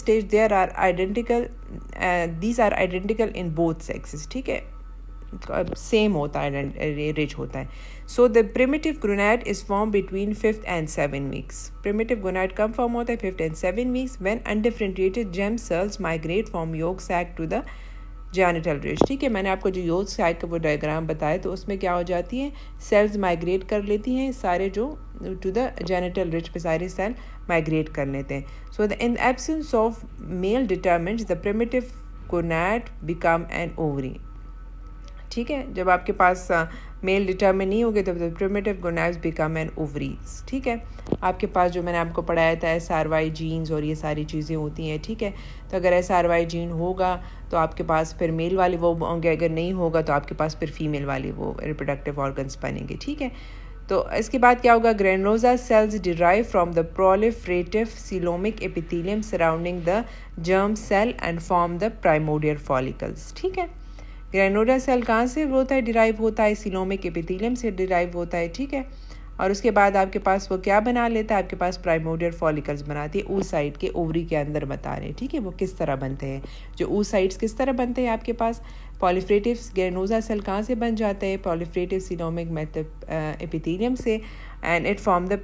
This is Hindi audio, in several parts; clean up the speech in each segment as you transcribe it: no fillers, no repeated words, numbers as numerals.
stage there are identical, these are identical in both sexes. ठीक है, सेम होता है, रिच होता है. So the primitive gonad is form between 5th and 7 weeks. Primitive gonad कब फॉर्म होता है? 5th and 7 weeks when undifferentiated germ cells migrate from yolk sac to the genital ridge. ठीक है, मैंने आपको जो योग सैक का वो डायग्राम बताया, तो उसमें क्या हो जाती है, सेल्स माइग्रेट कर लेती हैं, सारे जो टू द जेनिटल रिच पे सारे सेल माइग्रेट कर लेते हैं. So the in absence of male determinants the primitive gonad become an ovary. ठीक है, जब आपके पास मेल डिटरमिन नहीं होगे तो primitive gonads become an ovaries. ठीक है, आपके पास जो मैंने आपको पढ़ाया था SRY जीन्स और ये सारी चीज़ें होती हैं. ठीक है, तो अगर SRY जीन होगा तो आपके पास फिर मेल वाले वो होंगे, अगर नहीं होगा तो आपके पास फिर फीमेल वाले वो रिप्रोडक्टिव ऑर्गन्स बनेंगे. ठीक है, तो इसके बाद क्या होगा, granulosa cells derive from the proliferative coelomic epithelium surrounding the germ cell and form the primordial follicles. ठीक है, ग्रेनोडा सेल कहाँ से होता है, डिराइव होता है, सीलोमिक एपिथेलियम से डिराइव होता है. ठीक है, और उसके बाद आपके पास वो क्या बना लेता है, आपके पास प्राइमोडियल फॉलिकल्स बनाती है oocyte के ओवरी के अंदर बता रहे हैं. ठीक है, वो किस तरह बनते हैं, जो oocytes किस तरह बनते हैं आपके पास. पॉलीफ्रेटिव ग्रेनोजा सेल कहाँ से बन जाते हैं, पॉलीफ्रेटिव सीलोमिक एपिथेलियम से, and it form the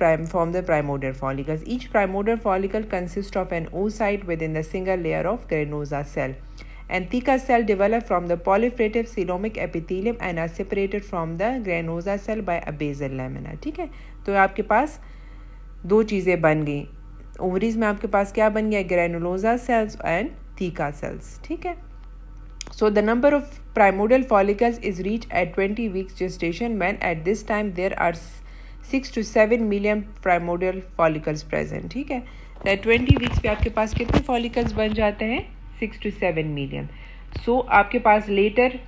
primordial follicles. Each primordial follicle consists of an oocyte within the single layer of granosa cell. And theca cell develop from the proliferative coelomic epithelium and are separated from the granosa cell by a basal lamina. ठीक है, तो आपके पास दो चीज़ें बन गई. ओवरीज में आपके पास क्या बन गया, granulosa cells and theca sales. ठीक है, so the number of primordial follicles is reached at 20 weeks gestation when at this time there are 6 to 7 million primordial follicles present. ठीक है, 20 weeks पे आपके पास कितने follicles बन जाते हैं, 6 to 7 million. so आपके पास लेटर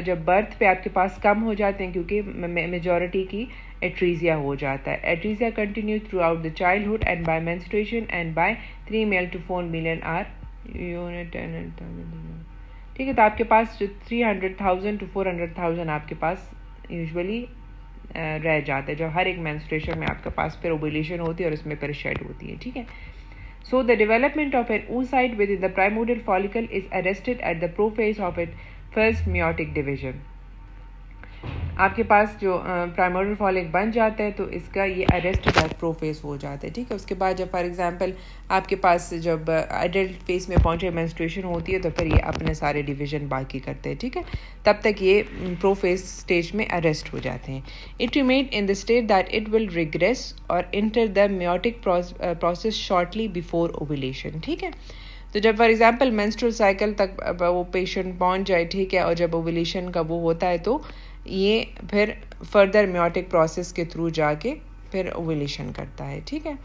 जब बर्थ पे आपके पास कम हो जाते हैं क्योंकि मेजॉरिटी की एट्रीजिया हो जाता है. Atresia continue throughout the childhood and by menstruation and by 3 male to 4 million are unit. ठीक है, तो आपके पास जो 300,000 to 400,000 आपके पास यूजुअली रह जाते हैं, जो हर एक मेंस्ट्रुएशन में आपके पास फिर ओव्यूलेशन होती है और उसमें फिर शेड होती है. ठीक है, so the development of an oocyte within the primordial follicle is arrested at the prophase of its first meiotic division. आपके पास जो प्राइमोडियल फॉलिक बन जाता है तो इसका ये अरेस्ट एट प्रोफेस हो जाता है. ठीक है, उसके बाद जब फॉर एग्जांपल आपके पास जब एडल्ट फेस में पहुंचे मेंस्ट्रुएशन होती है तो फिर ये अपने सारे डिवीजन बाकी करते हैं. ठीक है, तब तक ये प्रोफेस स्टेज में अरेस्ट हो जाते हैं. It remain in the state that it will regress और enter the meiotic process shortly before ovulation. ठीक है, तो जब फॉर एग्जांपल मेंस्ट्रुअल साइकिल तक वो पेशेंट पहुंच जाए, ठीक है, और जब ओव्यूलेशन का वो होता है तो ये फिर फर्दर मेयोटिक प्रोसेस के थ्रू जाके फिर ओव्यूलेशन करता है. ठीक है,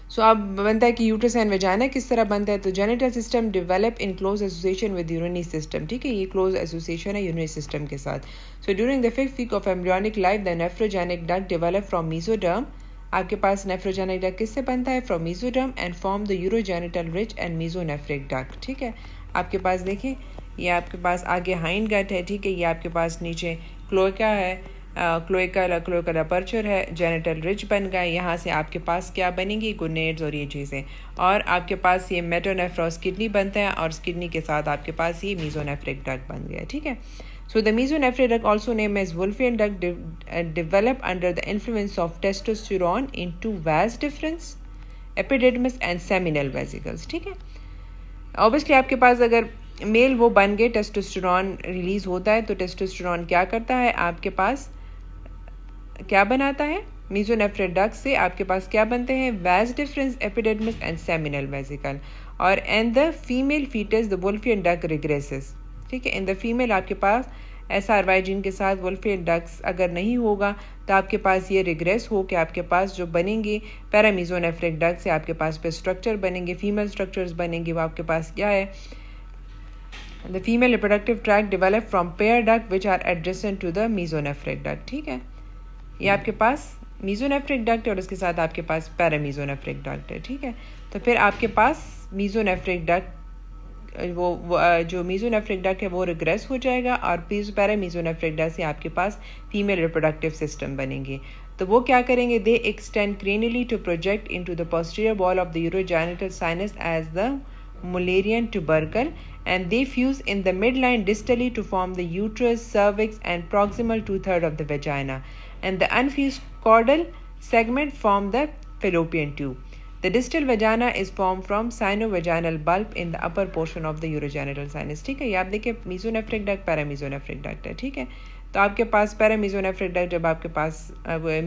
सो अब बनता है कि यूट्रस एंड वेजाइना किस तरह बनता है. तो genital system develop in close association with urinary system. ठीक है, ये क्लोज एसोसिएशन है यूरिनरी सिस्टम के साथ. So during the 5th week of embryonic life the nephrogenic duct develop from mesoderm. आपके पास नेफ्रोजेनिक डक्ट किससे बनता है, from mesoderm and form the urogenital rich and mesonephric duct. ठीक है, आपके पास देखें ये आपके पास आगे हाइंड गट है. ठीक है, ये आपके पास नीचे क्लोएका है, क्लोएकल अपर्चर है, जेनिटल रिच बन गए. यहाँ से आपके पास क्या बनेंगी, गोनेड्स और ये चीज़ें. और आपके पास ये मेटोनेफ्रॉस किडनी बनता है और किडनी के साथ आपके पास ये मेसोनेफ्रिक डक्ट बन गया. ठीक है, so the mesonephric duct also named as Wolffian duct develop under the influence of testosterone into vas deferens, epididymis and seminal vesicles. ठीक है, ऑब्वियसली आपके पास अगर मेल वो बन गए, टेस्टोस्टेरोन रिलीज होता है तो टेस्टोस्टेरोन क्या करता है, आपके पास क्या बनाता है, मेसोनेफ्रिक डक्ट से आपके पास क्या बनते हैं, vas deferens, epididymis and seminal vesicle. और and the female fetus the Wolffian duct regresses. ठीक है, इन द फीमेल आपके पास SRY जीन के साथ वुल्फियन डक्ट्स अगर नहीं होगा तो आपके पास ये रिग्रेस हो कि आपके पास जो बनेंगे पैरामीजोनेफ्रिक डक्ट से आपके पास पे स्ट्रक्चर बनेंगे, फीमेल स्ट्रक्चर्स बनेंगे. वो आपके पास क्या है, the female reproductive tract develop from pair duct which are adjacent to the mesonephric duct. ठीक है, ये आपके पास मेसोनेफ्रिक डक्ट और उसके साथ आपके पास पैरामीजोनेफ्रिक डक्ट है. ठीक है, तो फिर आपके पास मेसोनेफ्रिक डक्ट वो जो मेसोनेफ्रिक डक्ट है वो रिग्रेस हो जाएगा और पैरामीजोनेफ्रिक डक्ट से आपके पास फीमेल रिप्रोडक्टिव सिस्टम बनेंगे. तो वो क्या करेंगे, they extend cranially to project into the posterior wall of the urogenital sinus as the Mullerian tubercle, and they fuse in the midline distally to form the uterus, cervix, and proximal two-thirds of the vagina, and the unfused caudal segment form the fallopian tube. The distal vagina is formed from sinovaginal bulb in the upper portion of the urogenital sinus. ठीक है, ये आप देखिए mesonephric duct, paramesonephric duct है, ठीक है। तो आपके पास paramesonephric duct, जब आपके पास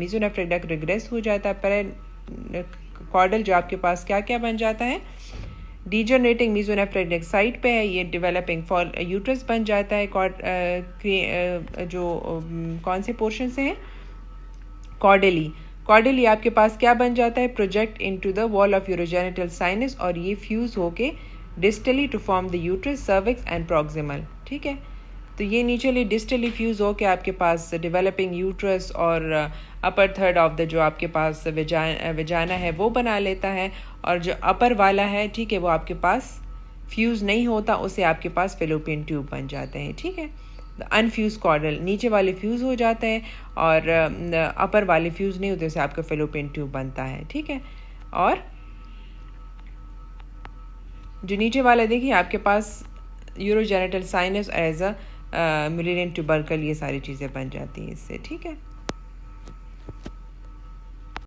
mesonephric duct regress हो जाता है, paracaudal जो आपके पास क्या क्या बन जाता है, डिजनरेटिंग मीजोनेफ्रेटिक साइट पे है, ये डेवलपिंग फॉल यूट्रस बन जाता है। जो कौन से पोर्शन से है, कॉर्डली आपके पास क्या बन जाता है, project into the wall of urogenital sinus, और ये फ्यूज होके distally to form the uterus, cervix and proximal. ठीक है, तो ये नीचली डिस्टली फ्यूज होके आपके पास डेवलपिंग यूट्रस और अपर थर्ड ऑफ द जो आपके पास वेजाना है वो बना लेता है, और जो अपर वाला है, ठीक है, वो आपके पास फ्यूज़ नहीं होता, उसे आपके पास फेलोपियन ट्यूब बन जाते हैं। ठीक है, अनफ्यूज कॉर्डल, नीचे वाले फ्यूज़ हो जाते हैं और अपर वाले फ्यूज़ नहीं होते, उसे आपका फेलोपियन ट्यूब बनता है। ठीक है, और जो नीचे वाला देखिए आपके पास urogenital sinus as a Mullerian tubercle, ये सारी चीज़ें बन जाती हैं इससे। ठीक है।